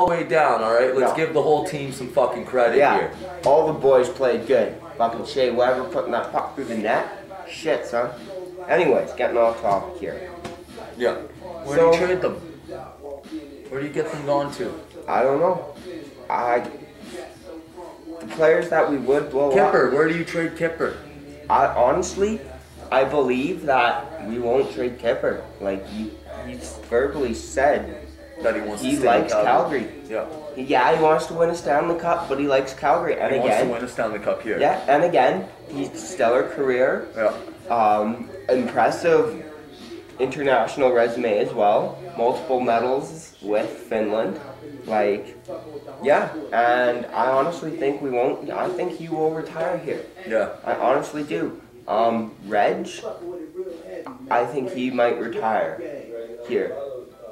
all the way down, all right? Let's No. give the whole team some fucking credit here. All the boys played good. Fucking Shea Weber putting that puck through the net. Shit, son. Anyways, getting off topic here. Yeah. Where do you trade them? Where do you get them gone to? I don't know. The players that we would blow Kipper, up. where do you trade Kipper? Honestly, I believe that we won't trade Kipper. Like, he's verbally said That he wants to he stay likes in Calgary. Yeah. Yeah, he wants to win a Stanley Cup, but he likes Calgary. And He again, wants to win a Stanley Cup here. yeah, and again, he's stellar career. Yeah. Impressive international resume as well. Multiple medals with Finland. Like, yeah, and I honestly think we won't. I think he will retire here. Yeah. I honestly do. Reg, I think he might retire here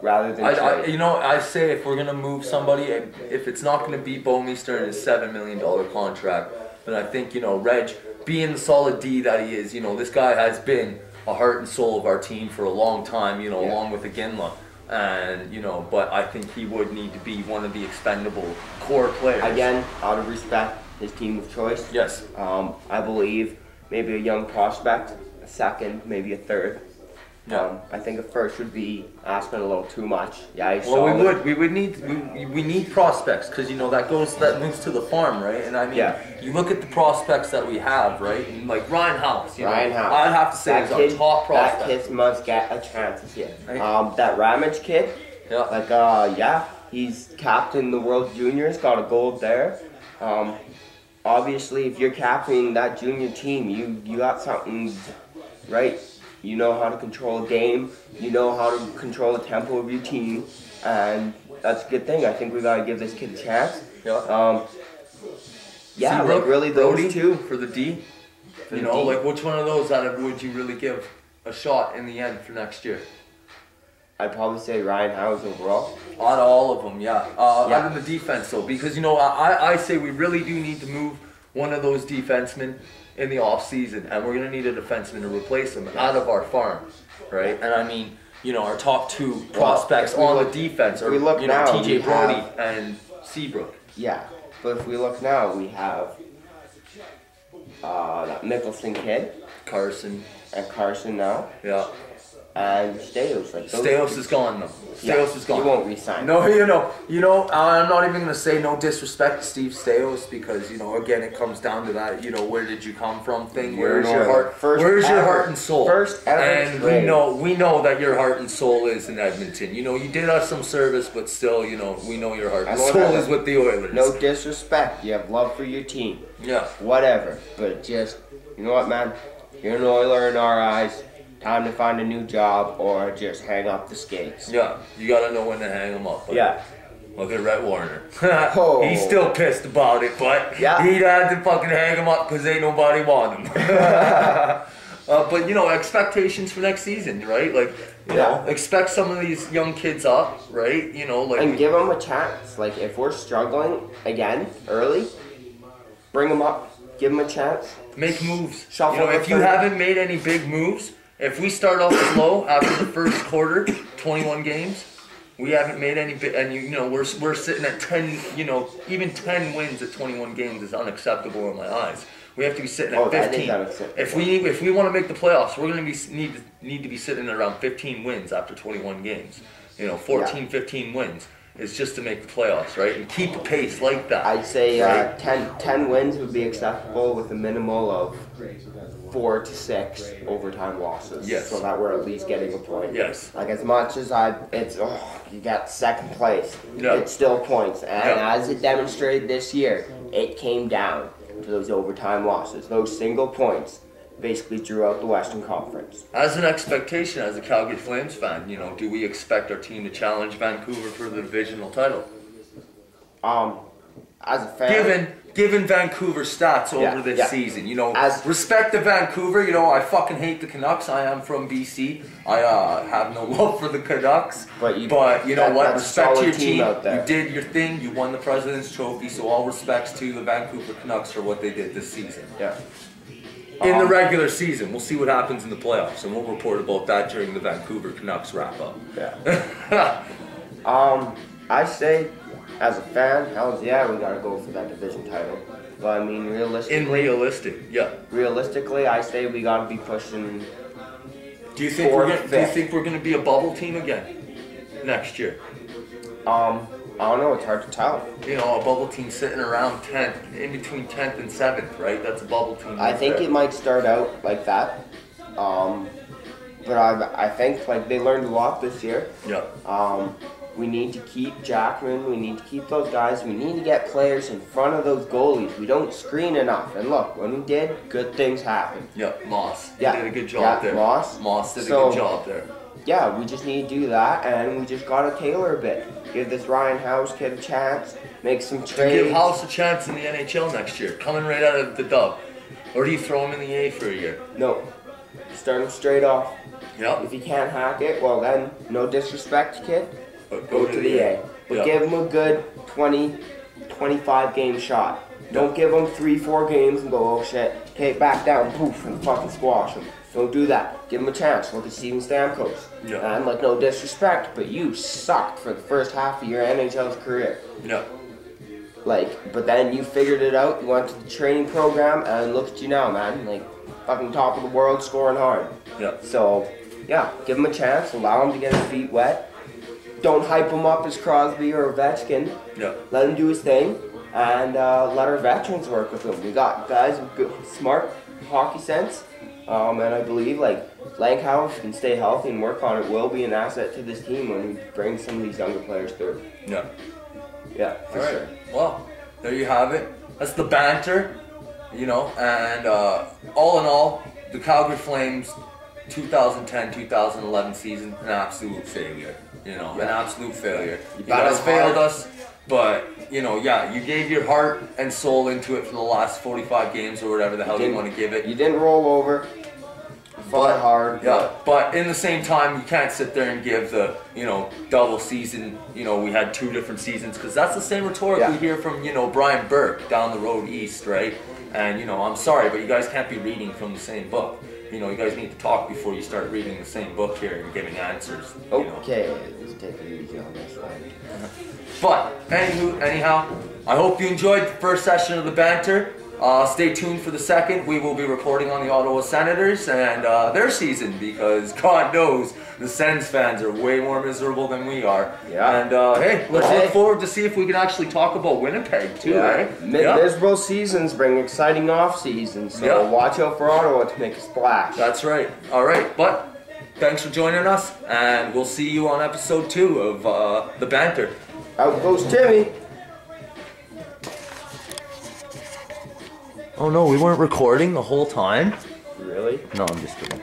rather than trade. I say if we're gonna move somebody, if it's not gonna be Bouwmeester and his $7 million contract, then I think Reg, being the solid D that he is, this guy has been a heart and soul of our team for a long time. Along with Iginla. And but I think he would need to be one of the expendable core players. Again, out of respect, his team of choice. Yes. I believe maybe a young prospect, a second, maybe a third. Yeah. I think a first would be asking a little too much. Yeah, he's Well, solid. we need prospects because that moves to the farm, right? And I mean, you look at the prospects that we have, right? And like Ryan House, Ryan House. I'd have to say he's our top prospect. That kid must get a chance this year. Right. That Ramage kid, he's captain the World Juniors, got a gold there. Obviously, if you're captaining that junior team, you got something, right? You know how to control a game. You know how to control the tempo of your team, and that's a good thing. I think we gotta give this kid a chance. Yeah. Like really those Brody two for the D. D. Like which one of those would you really give a shot in the end for next year? I'd probably say Ryan Howes overall. Out of all of them, yeah. Out of the defense though, because I say we really do need to move one of those defensemen in the off season, and we're gonna need a defenseman to replace him out of our farm, right? And I mean, our top two prospects on the defense are TJ Brody and Seabrook. Yeah, but if we look now, we have that Mickelson kid, Carson now. Yeah. And Staios. Staios is gone though. Staios is gone. He won't resign. No, I'm not even gonna say no disrespect to Steve Staios because again it comes down to that where did you come from thing. Where's your heart? Where's your heart and soul? First ever and trade. we know that your heart and soul is in Edmonton. You did us some service, but still we know your heart and soul is with the Oilers. No disrespect. You have love for your team. Yeah. Whatever, but just what, man? You're an Oiler in our eyes. Time to find a new job or just hang up the skates. Yeah, you gotta know when to hang them up. Yeah. Look at Rhett Warner. Oh. He's still pissed about it, but he'd had to fucking hang him up because ain't nobody want him. But expectations for next season, right? Like, expect some of these young kids up, right? And give them a chance. Like, if we're struggling again early, bring them up, give them a chance. Make moves. Shuffle. If you haven't made any big moves. If we start off slow after the first quarter, 21 games, we haven't made any and we're sitting at 10, even 10 wins at 21 games is unacceptable in my eyes. We have to be sitting at 15. If we want to make the playoffs, we're going to need to be sitting at around 15 wins after 21 games. 15 wins. Is just to make the playoffs, right? And keep the pace like that. I'd say 10 wins would be acceptable with a minimal of 4 to 6 overtime losses. Yes. So that we're at least getting a point. Yes. Like as much as you got second place, it's still points. And as it demonstrated this year, it came down to those overtime losses. Those single points basically drew out the Western Conference. As an expectation, as a Calgary Flames fan, do we expect our team to challenge Vancouver for the divisional title? As a fan, given Vancouver's stats over this season, respect to Vancouver. I fucking hate the Canucks. I am from BC. I have no love for the Canucks. But you know what? Respect to your team. You did your thing. You won the President's Trophy. So all respects to the Vancouver Canucks for what they did this season. Yeah. In the regular season, we'll see what happens in the playoffs, and we'll report about that during the Vancouver Canucks wrap up. Yeah. I say as a fan, hell yeah, we gotta go for that division title. But I mean, realistically, I say we gotta be pushing. Do you think we're gonna be a bubble team again next year? I don't know. It's hard to tell. You know, a bubble team sitting around 10th, in between 10th and 7th, right? That's a bubble team. I think it might start out like that. But I think like they learned a lot this year. Yeah. We need to keep Jackman. We need to keep those guys. We need to get players in front of those goalies. We don't screen enough. And look, when we did, good things happened. Yeah, Moss. He did a good job there. Moss did a good job there. Yeah, we just need to do that, and we just gotta tailor a bit. Give this Ryan House kid a chance. Make some trades. Give House a chance in the NHL next year, coming right out of the dub. Or do you throw him in the A for a year? No. Start him straight off. Yep. If he can't hack it, well then, no disrespect, kid. Go to the A. But give him a good 20, 25 game shot. Don't give him 3-4 games and go, oh shit, okay, back down, poof, and fucking squash him. Don't do that. Give him a chance. Look at Steven Stamkos. Yeah. And like, no disrespect, but you sucked for the first half of your NHL's career. Yeah. Like, but then you figured it out. You went to the training program, and look at you now, man. Like, fucking top of the world, scoring hard. Yeah. So, yeah, give him a chance. Allow him to get his feet wet. Don't hype him up as Crosby or Ovechkin. Yeah. Let him do his thing, and let our veterans work with him. We got guys with good, smart hockey sense, and I believe like Langhouse, if he can stay healthy and work on it, will be an asset to this team when we bring some of these younger players through. Yeah. Yeah, for sure. Well, there you have it. That's the banter, you know, and all in all, the Calgary Flames 2010-2011 season, an absolute failure. You know, an absolute failure. You guys failed us, but, you know, yeah, you gave your heart and soul into it for the last 45 games or whatever the hell you want to give it. You didn't roll over. Fought hard. Yeah, but in the same time, you can't sit there and give the, you know, double season, you know, we had 2 different seasons, because that's the same rhetoric we hear from, you know, Brian Burke down the road east, right? And, you know, I'm sorry, but you guys can't be reading from the same book. You know, you guys need to talk before you start reading the same book here and giving answers. Okay, let's take it easy on this one. But, anyhow, I hope you enjoyed the first session of the banter. Stay tuned for the second. We will be reporting on the Ottawa Senators and their season, because God knows the Sens fans are way more miserable than we are. Yeah. And hey, let's look forward to see if we can actually talk about Winnipeg too, right? Miserable seasons bring exciting off seasons, so watch out for Ottawa to make a splash. That's right. All right, but thanks for joining us, and we'll see you on episode 2 of the banter. Out goes Timmy. Oh no, we weren't recording the whole time? Really? No, I'm just kidding.